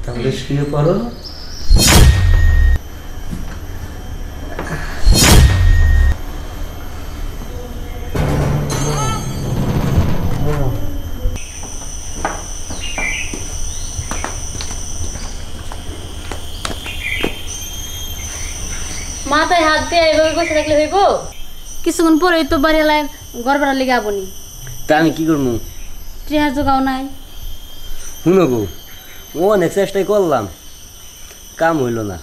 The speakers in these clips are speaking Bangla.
তাহলে শুয়ে পড়ো। মাথায় হাত দিয়ে এভাবে বসে থাকলে হইব? কিছুক্ষণ পরেই তো বাড়ি এলায় ঘর ভাড়া লেগে আবনি। তা আমি কি করবো? টিহা জোগাও নাই। শুনো গো, ও অনেক চেষ্টাই করলাম, কাম হইল না।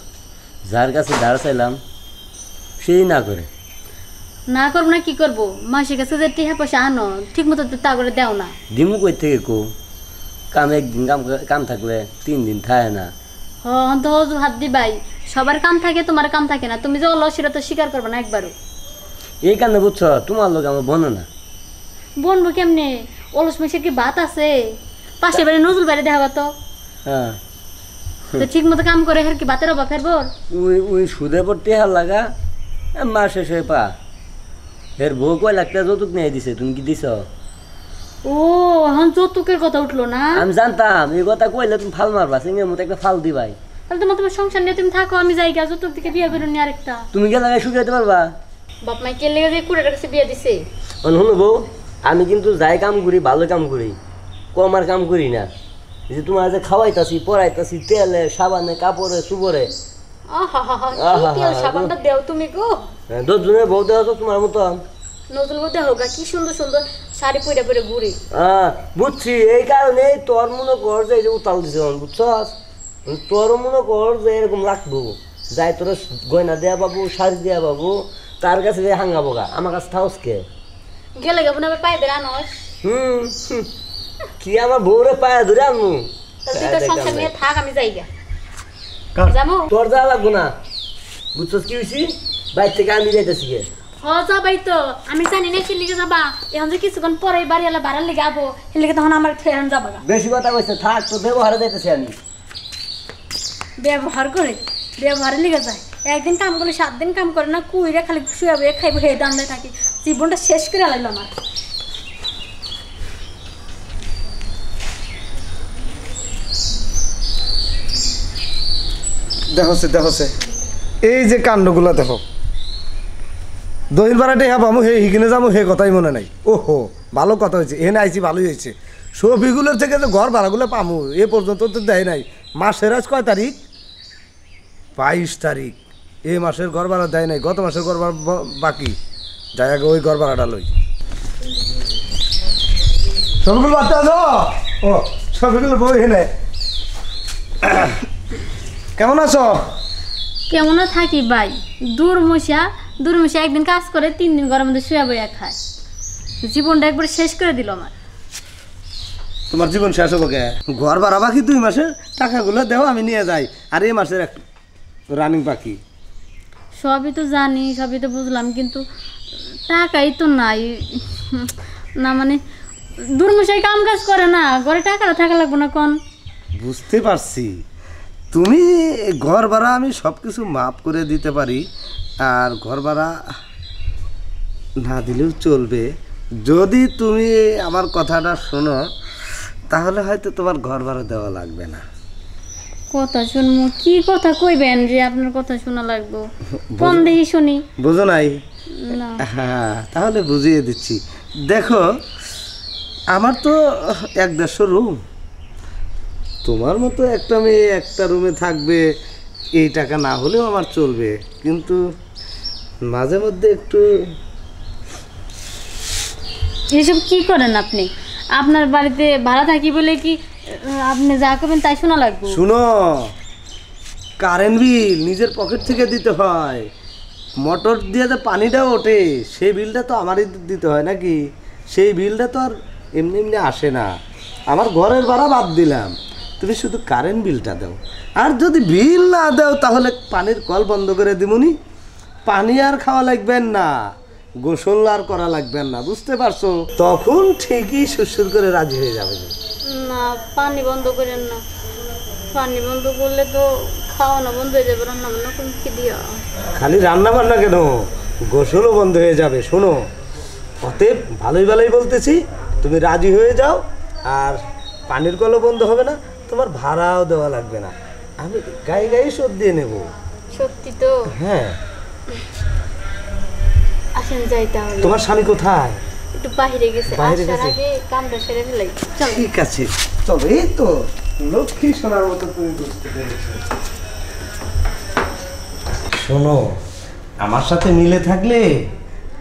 যার কাছে ধার চাইলাম সেই না করে। না করবো না কি করবো? মাসের কাছে যে টিহা পয়সা আনো ঠিক মতো তো তা করে দেও না। দিমু কই থেকে কো? কাম একদিন কাম থাকলে 3 দিন থাকে না। তো হাত দিবাই, সবার কাম থাকে, তোমার কাম থাকে না। তুমি যে অলস সেটা তো স্বীকার করবে না একবারও। এই কারণে বুঝছো, তোমার লোক আমার বনো না। বনবো কেমনে? অলস মাসের কি ভাত আছে? পাশের বাড়ি নজরুল বাড়ি দেখাবা তো। হ্যাঁ, ঠিক মতো কাম করে কি ভাতের অভাব ফেরবো? ওই সুদে পড়তে হার লাগা মাস শেষ হয়ে পা। এর বউ কয় লাখ টাকা যৌতুক নিয়ে দিছে, তুমি কি দিছ? ও এখন যৌতুকের কথা উঠলো না? আমি জানতাম এই কথা কইলে তুমি ফাল মারবা, সিংহের মতো একটা ফাল দিবাই। তাহলে তোমার সংসার নিয়ে তুমি থাকো, আমি যাই গা যৌতুক থেকে বিয়ে করে নি আরেকটা। তুমি গেলে শুকাইতে পারবা? বাপ মাই কে লেগে যে কুড়ের কাছে বিয়ে দিছে। শুনো বউ, আমি কিন্তু যাই কাম করি ভালো কাম করি, কম আর কাম করি না। যে তোমার যে খাওয়াইতাছি পড়াইতাছি তেলে সাবানে কাপড়ে সুপরে। সাবানটা দেও তুমি গো। 10 জনের বউ দেওয়া তো তোমার মতো। নজরুল বলতে হোক কি সুন্দর সুন্দর শাড়ি পরে পরে ঘুরে। বুঝছি, এই কারণে তোর মনে কর যে উতাল দিছে, বুঝছস? তোর মনে কর যে এরকম লাগবো, যাই তোর গয়না দেয়া বাবু, শাড়ি দেয়া বাবু, তার কাছে যে হাঙ্গাবো গা, আমার কাছে থাকস কে? গেলে গাবো না পায়ে ধরে আনস। কি আমার বউরে পায়ে ধরে আনবো? সংসার নিয়ে থাক, আমি যাই গা। যাবো তোর যা লাগবো না, বুঝছস কি হয়েছি? বাইর থেকে আমি যাইতেছি গে। যাবাই তো, আমি জানি না কি লিগে যাবা। এখন যে কিছুক্ষণ পরে বাড়ি এলা ভাড়ার লেগে আবো, এর লেগে তখন আমার ফেরান যাবা। বেশি কথা কইছে, থাক, তো ব্যবহারে যাইতেছি আমি। ব্যবহার করে ব্যবহারের লেগে যায়। একদিন কাম করলে 7 দিন কাম করে না, কুইরা খালি শুয়াবে খাইবো, হে দান্দায় থাকি। জীবনটা শেষ করে লাগলো আমার। দেখছে এই যে কাণ্ডগুলো দেখো। দহিন পাড়াটে হ্যাঁ পামু, হে হিকিনে যাবো, হে কথাই মনে নাই। ওহো, ভালো কথা হয়েছে, এখানে আইছি ভালোই হয়েছে। সফিগুলোর থেকে যে ঘর ভাড়াগুলো পামু এ পর্যন্ত তো দেয় নাই। মাসের আজ কয় তারিখ? 22 তারিখ। এই মাসের ঘর ভাড়া দেয় নাই, গত মাসের ঘর ভাড়া বাকি। যাই আগে ওই ঘর ভাড়াটা লই। সফিগুলো বাড়তে আছো? ও সফিগুলো বই এনে কেমন আছো? কেমন থাকি ভাই, দূরমশা একদিন কাজ করে 3 দিন ঘরের মধ্যে শুয়ে বইয়া খায়। জীবনটা একবার শেষ করে দিল আমার। তোমার জীবন শেষ হবো কে? ঘর ভাড়া বাকি 2 মাসের, টাকাগুলো দেও আমি নিয়ে যাই। আর এই মাসের এক রানিং বাকি। সবই তো জানি, সবই তো বুঝলাম, কিন্তু টাকাই তো নাই। না মানে দূরমশাই কাম কাজ করে না, ঘরে টাকাটা থাকা লাগবে না কোন? বুঝতে পারছি, তুমি ঘর ভাড়া আমি সব কিছু মাফ করে দিতে পারি, আর ঘর ভাড়া না দিলেও চলবে। যদি তুমি আমার কথাটা শোনো তাহলে হয়তো তোমার ঘর ভাড়া দেওয়া লাগবে না। কথা শুনবো? কি কথা কইবেন যে আপনার কথা শোনা লাগবে? কোন দেখি শুনি। বুঝো নাই? না। হ্যাঁ, তাহলে বুঝিয়ে দিচ্ছি। দেখো, আমার তো 1-1.5 রুম। তোমার মতো একটা মেয়ে একটা রুমে থাকবে, এই টাকা না হলেও আমার চলবে, কিন্তু মাঝে মধ্যে একটু। এসব কি করেন আপনি? আপনার বাড়িতে ভাড়া থাকি বলে কি আপনি যা করবেন তাই শোনা লাগবে? শুনো, কারেন্ট বিল নিজের পকেট থেকে দিতে হয়। মোটর দিয়ে যে পানিটা ওঠে সেই বিলটা তো আমারই দিতে হয় নাকি? সেই বিলটা তো আর এমনি এমনি আসে না। আমার ঘরের ভাড়া বাদ দিলাম, তুমি শুধু কারেন্ট বিলটা দাও। আর যদি বিল না দাও তাহলে পানির কল বন্ধ করে দিমুনি। পানি আর খাওয়া লাগবেন না, গোসল আর করা লাগবেন না, বুঝতে পারছো? তখন ঠিকই সুরসুর করে রাজি হয়ে যাবে। না, পানি বন্ধ করেন না। পানি বন্ধ করলে তো খাওয়ানো বন্ধ হয়ে যাবে, রান্না বান্না কোন কি দিয়া? খালি রান্না বান্না কেন, গোসলও বন্ধ হয়ে যাবে। শোনো, অতএব ভালোই ভালোই বলতেছি, তুমি রাজি হয়ে যাও। আর পানির কলও বন্ধ হবে না, তোমার ভাড়াও দেওয়া লাগবে না, আমি গায়ে গায়ে শোধ দিয়ে নেব। সত্যি তো? হ্যাঁ। আসেন যাই তাহলে। তোমার স্বামী কোথায়? একটু বাইরে গেছে, বাইরে আসার গেছে? আগে কামটা সেরে ফেলাই। চল। ঠিক আছে চলো। এই তো লক্ষ্মী সোনার মতো তুমি বুঝতে পেরেছো। শোনো, আমার সাথে মিলে থাকলে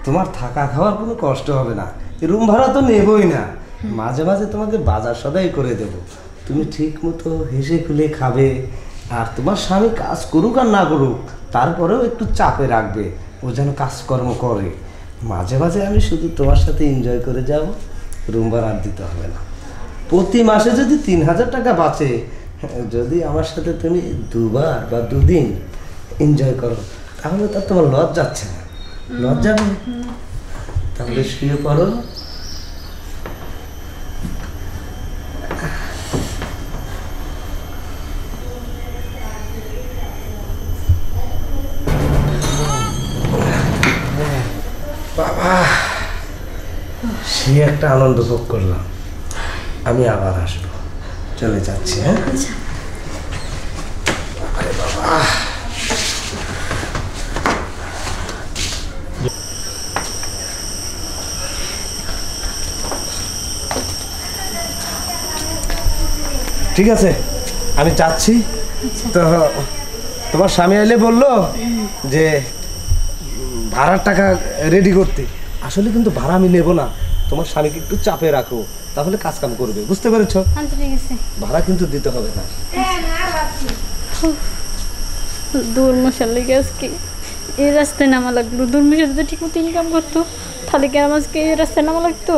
তোমার থাকা খাওয়ার কোনো কষ্ট হবে না, রুম ভাড়া তো নেবই না, মাঝে মাঝে তোমাকে বাজার সদাই করে দেব, তুমি ঠিক মতো হেসে খুলে খাবে। আর তোমার স্বামী কাজ করুক আর না করুক, তারপরেও একটু চাপে রাখবে, ও যেন কাজকর্ম করে। মাঝে মাঝে আমি শুধু তোমার সাথে এনজয় করে যাব, রুম ভাড়া আর দিতে হবে না। প্রতি মাসে যদি 3000 টাকা বাঁচে, যদি আমার সাথে তুমি 2বার বা 2 দিন এনজয় করো, তাহলে তো তোমার লজ যাচ্ছে না। লজ যাবে? তাহলে শুয়ে পড়ো। বাবা, সে একটা আনন্দ ভোগ করলাম। আমি আবার আসবো, চলে যাচ্ছি। হ্যাঁ আরে বাবা, ঠিক আছে আমি যাচ্ছি। তো তোমার স্বামী এলে বললো যে ভাড়ার টাকা রেডি করতে। আসলে কিন্তু ভাড়া আমি নেবো না, তোমার স্বামীকে একটু চাপে রাখো, তাহলে কাজ কাম করবে, বুঝতে পেরেছো? আচ্ছা ঠিক আছে। ভাড়া কিন্তু দিতে হবে না। দূর মশার লেগে আজকে এই রাস্তায় নামা লাগলো। দূর মশা যদি ঠিক মতো ইনকাম করতো, তাহলে কি আজকে এই রাস্তায় নামা লাগতো?